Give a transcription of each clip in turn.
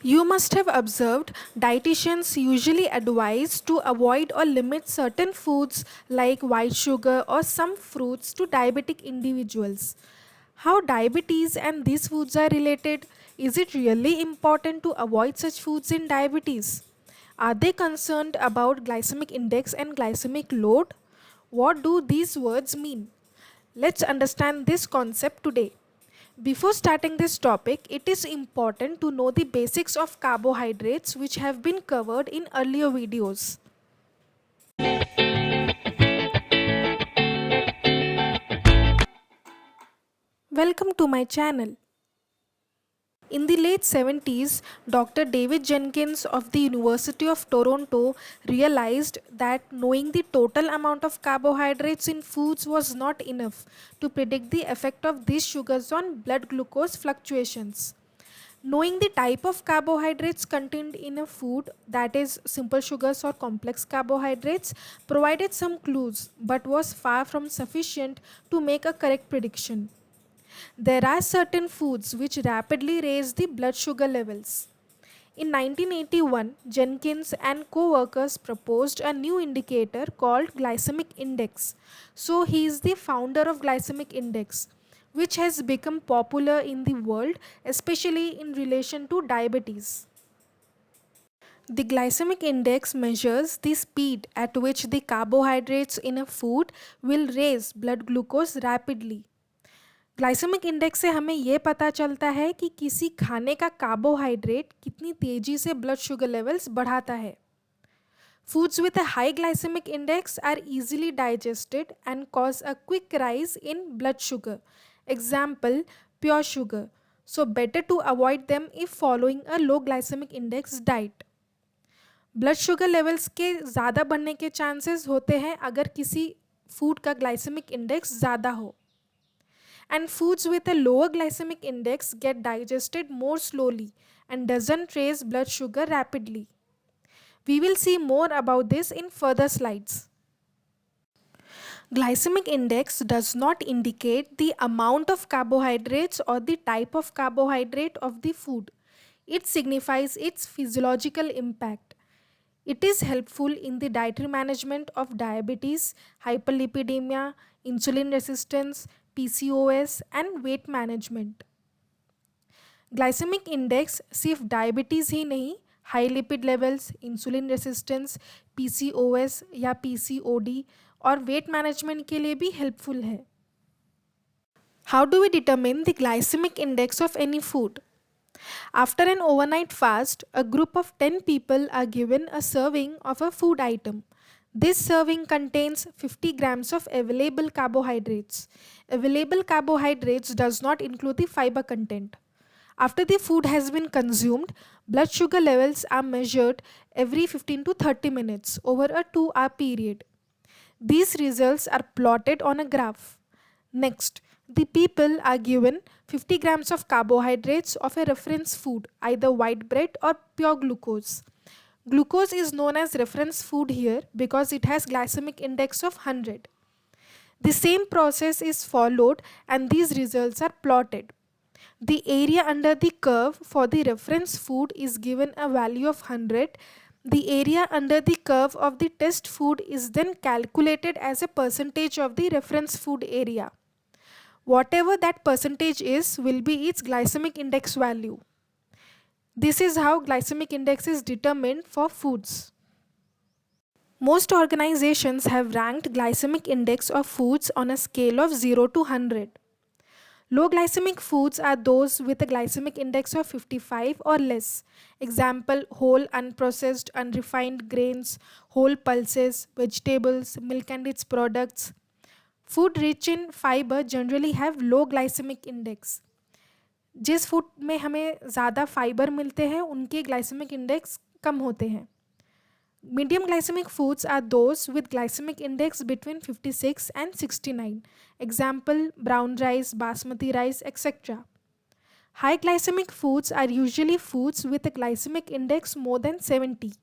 You must have observed dietitians usually advise to avoid or limit certain foods like white sugar or some fruits to diabetic individuals. How diabetes and these foods are related? Is it really important to avoid such foods in diabetes? Are they concerned about glycemic index and glycemic load? What do these words mean? Let's understand this concept today. Before starting this topic, it is important to know the basics of carbohydrates which have been covered in earlier videos. Welcome to my channel. In the late 70s, Dr. David Jenkins of the University of Toronto realized that knowing the total amount of carbohydrates in foods was not enough to predict the effect of these sugars on blood glucose fluctuations. Knowing the type of carbohydrates contained in a food, that is, simple sugars or complex carbohydrates, provided some clues but was far from sufficient to make a correct prediction. There are certain foods which rapidly raise the blood sugar levels. In 1981, Jenkins and co workers proposed a new indicator called glycemic index. So, he is the founder of glycemic index, which has become popular in the world, especially in relation to diabetes. The glycemic index measures the speed at which the carbohydrates in a food will raise blood glucose rapidly. Glycemic index से हमें ये पता चलता है कि किसी खाने का कार्बोहाइड्रेट कितनी तेजी से ब्लड शुगर लेवल्स बढ़ाता है. Foods with a high glycemic index are easily digested and cause a quick rise in blood sugar. Example, pure sugar. So better to avoid them if following a low glycemic index diet. Blood sugar levels के ज़्यादा बढ़ने के chances होते हैं अगर किसी food का glycaemic index ज़्यादा हो. And foods with a lower glycemic index get digested more slowly and doesn't raise blood sugar rapidly. We will see more about this in further slides. Glycemic index does not indicate the amount of carbohydrates or the type of carbohydrate of the food. It signifies its physiological impact. It is helpful in the dietary management of diabetes, hyperlipidemia, insulin resistance, PCOS, and weight management. Glycemic index सिर्फ diabetes ही नहीं, high lipid levels, insulin resistance, PCOS या PCOD और weight management के लिए भी helpful है. How do we determine the glycemic index of any food? After an overnight fast, a group of 10 people are given a serving of a food item. This serving contains 50 grams of available carbohydrates. Available carbohydrates does not include the fiber content. After the food has been consumed, blood sugar levels are measured every 15 to 30 minutes over a 2-hour period. These results are plotted on a graph. Next, the people are given 50 grams of carbohydrates of a reference food, either white bread or pure glucose. Glucose is known as reference food here because it has glycemic index of 100. The same process is followed and these results are plotted. The area under the curve for the reference food is given a value of 100. The area under the curve of the test food is then calculated as a percentage of the reference food area. Whatever that percentage is will be its glycemic index value. This is how glycemic index is determined for foods. Most organizations have ranked glycemic index of foods on a scale of 0 to 100. Low glycemic foods are those with a glycemic index of 55 or less. Example, whole unprocessed unrefined grains, whole pulses, vegetables, milk and its products. Food rich in fiber generally have low glycemic index. जिस food में हमें ज़्यादा fibre मिलते हैं उनके glycaemic index कम होते हैं. Medium glycemic foods are those with glycemic index between 56 and 69. Example, brown rice, basmati rice, etc. High glycemic foods are usually foods with a glycemic index more than 70.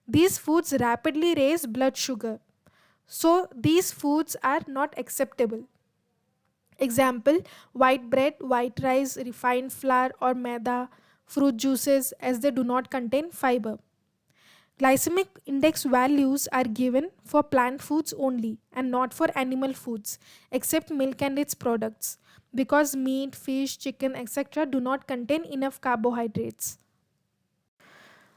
These foods rapidly raise blood sugar. So, these foods are not acceptable. Example, white bread, white rice, refined flour or maida, fruit juices, as they do not contain fiber. Glycemic index values are given for plant foods only and not for animal foods, except milk and its products, because meat, fish, chicken, etc. do not contain enough carbohydrates.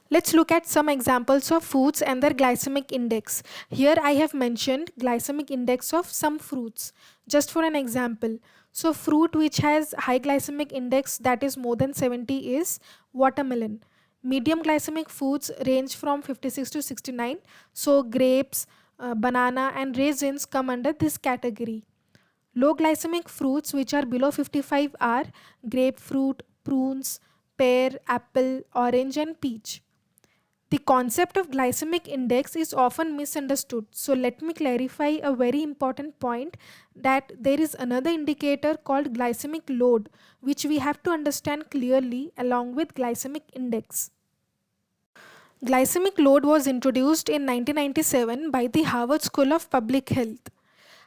Let's look at some examples of foods and their glycemic index. Here I have mentioned glycemic index of some fruits. Just for an example, so fruit which has high glycemic index, that is more than 70, is watermelon. Medium glycemic foods range from 56 to 69. So grapes, banana and raisins come under this category. Low glycemic fruits which are below 55 are grapefruit, prunes, pear, apple, orange and peach. The concept of glycemic index is often misunderstood. So let me clarify a very important point, that there is another indicator called glycemic load, which we have to understand clearly along with glycemic index. Glycemic load was introduced in 1997 by the Harvard School of Public Health.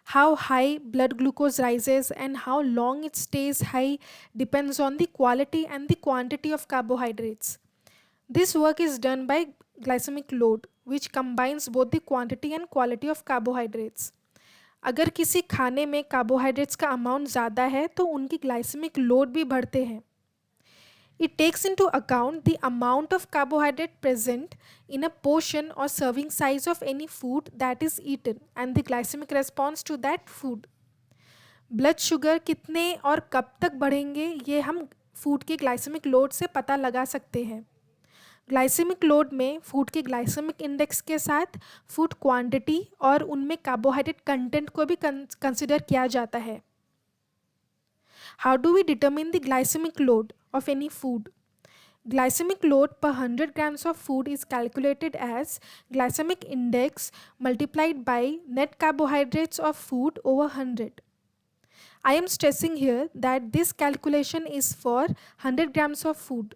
How high blood glucose rises and how long it stays high depends on the quality and the quantity of carbohydrates. This work is done by glycemic load, which combines both the quantity and quality of carbohydrates. अगर किसी खाने में carbohydrates का amount ज़्यादा है तो उनकी glycaemic load भी बढ़ते हैं. It takes into account the amount of carbohydrate present in a portion or serving size of any food that is eaten and the glycemic response to that food. Blood sugar कितने और कब तक बढ़ेंगे ये हम फूड के glycaemic load से पता लगा सकते हैं. ग्लाइसेमिक लोड में फूड के ग्लाइसेमिक इंडेक्स के साथ फूड क्वांटिटी और उनमें कार्बोहाइड्रेट कंटेंट को भी कंसिडर किया जाता है. How do we determine the glycemic load of any food? Glycemic load per 100 grams of food is calculated as glycemic index multiplied by net carbohydrates of food over 100. I am stressing here that this calculation is for 100 grams of food.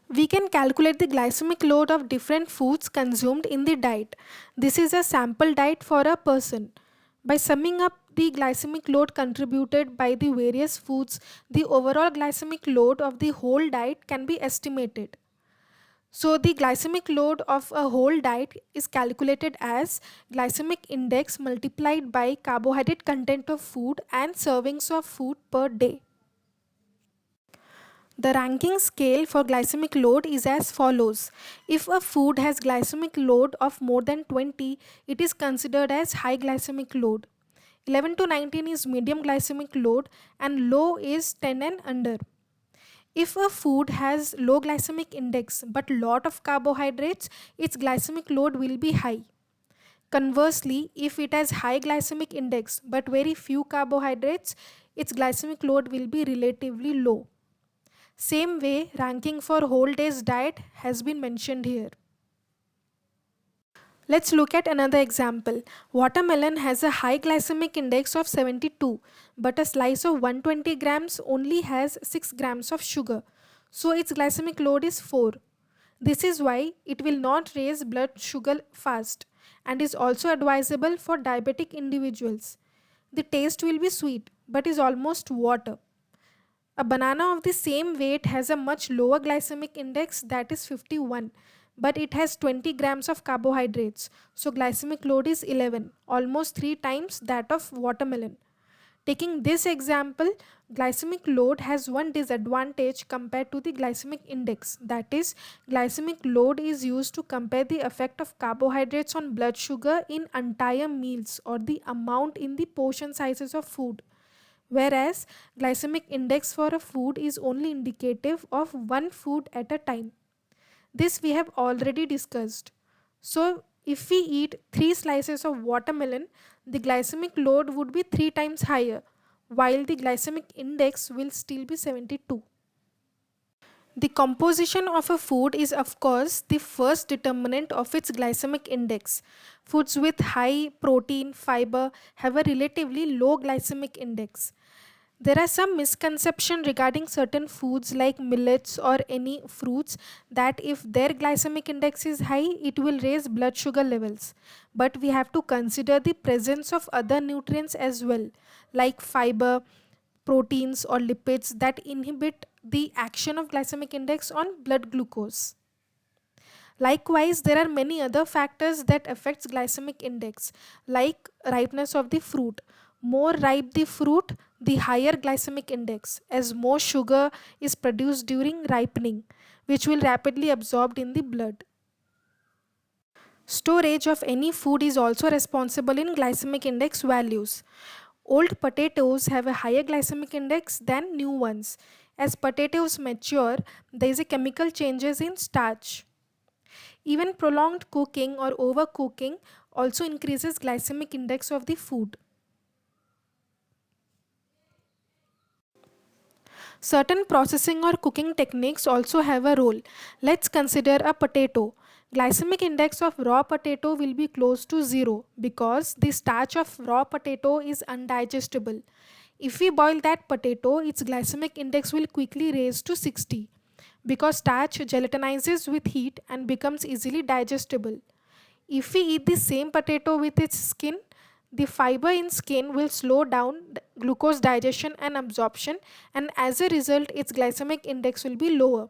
We can calculate the glycemic load of different foods consumed in the diet. This is a sample diet for a person. By summing up the glycemic load contributed by the various foods, the overall glycemic load of the whole diet can be estimated. So the glycemic load of a whole diet is calculated as glycemic index multiplied by carbohydrate content of food and servings of food per day. The ranking scale for glycemic load is as follows. If a food has glycemic load of more than 20, it is considered as high glycemic load. 11 to 19 is medium glycemic load and low is 10 and under. If a food has low glycemic index but lot of carbohydrates, its glycemic load will be high. Conversely, if it has high glycemic index but very few carbohydrates, its glycemic load will be relatively low. Same way, ranking for whole day's diet has been mentioned here. Let's look at another example. Watermelon has a high glycemic index of 72, but a slice of 120 grams only has 6 grams of sugar. So its glycemic load is 4. This is why it will not raise blood sugar fast and is also advisable for diabetic individuals. The taste will be sweet but is almost water. A banana of the same weight has a much lower glycemic index, that is 51, but it has 20 grams of carbohydrates. So glycemic load is 11, almost 3 times that of watermelon. Taking this example, glycemic load has one disadvantage compared to the glycemic index. That is, glycemic load is used to compare the effect of carbohydrates on blood sugar in entire meals or the amount in the portion sizes of food. Whereas glycemic index for a food is only indicative of one food at a time. This we have already discussed. So if we eat 3 slices of watermelon, the glycemic load would be 3 times higher, while the glycemic index will still be 72. The composition of a food is of course the first determinant of its glycemic index. Foods with high protein, fiber have a relatively low glycemic index. There are some misconceptions regarding certain foods like millets or any fruits, that if their glycemic index is high, it will raise blood sugar levels. But we have to consider the presence of other nutrients as well, like fiber, proteins or lipids that inhibit the action of glycemic index on blood glucose. Likewise, there are many other factors that affects glycemic index, like ripeness of the fruit. More ripe the fruit, the higher glycemic index, as more sugar is produced during ripening, which will rapidly absorbed in the blood. Storage of any food is also responsible in glycemic index values. Old potatoes have a higher glycemic index than new ones. As potatoes mature, there is a chemical changes in starch. Even prolonged cooking or overcooking also increases glycemic index of the food. Certain processing or cooking techniques also have a role. Let's consider a potato. Glycemic index of raw potato will be close to 0 because the starch of raw potato is undigestible. If we boil that potato, its glycemic index will quickly raise to 60 because starch gelatinizes with heat and becomes easily digestible. If we eat the same potato with its skin, the fiber in skin will slow down glucose digestion and absorption, and as a result its glycemic index will be lower.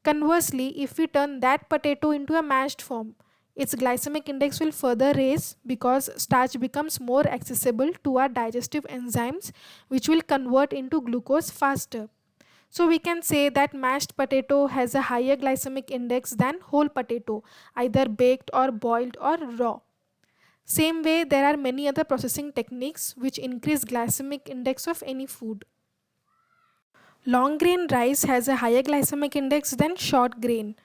Conversely, if we turn that potato into a mashed form, its glycemic index will further raise because starch becomes more accessible to our digestive enzymes, which will convert into glucose faster. So we can say that mashed potato has a higher glycemic index than whole potato, either baked or boiled or raw. Same way, there are many other processing techniques which increase glycemic index of any food. Long grain rice has a higher glycemic index than short grain.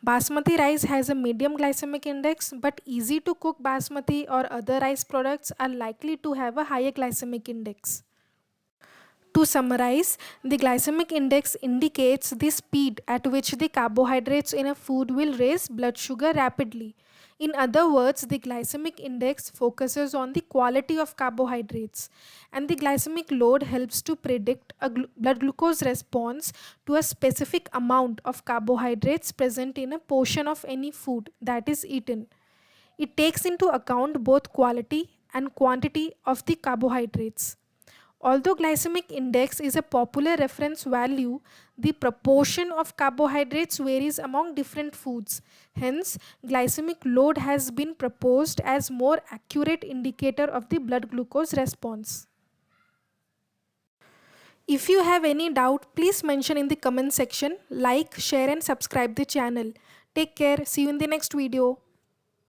Basmati rice has a medium glycemic index, but easy to cook basmati or other rice products are likely to have a higher glycemic index. To summarize, the glycemic index indicates the speed at which the carbohydrates in a food will raise blood sugar rapidly. In other words, the glycemic index focuses on the quality of carbohydrates, and the glycemic load helps to predict a blood glucose response to a specific amount of carbohydrates present in a portion of any food that is eaten. It takes into account both quality and quantity of the carbohydrates. Although glycemic index is a popular reference value, the proportion of carbohydrates varies among different foods. Hence, glycemic load has been proposed as more accurate indicator of the blood glucose response. If you have any doubt, please mention in the comment section. Like, share and subscribe the channel. Take care. See you in the next video.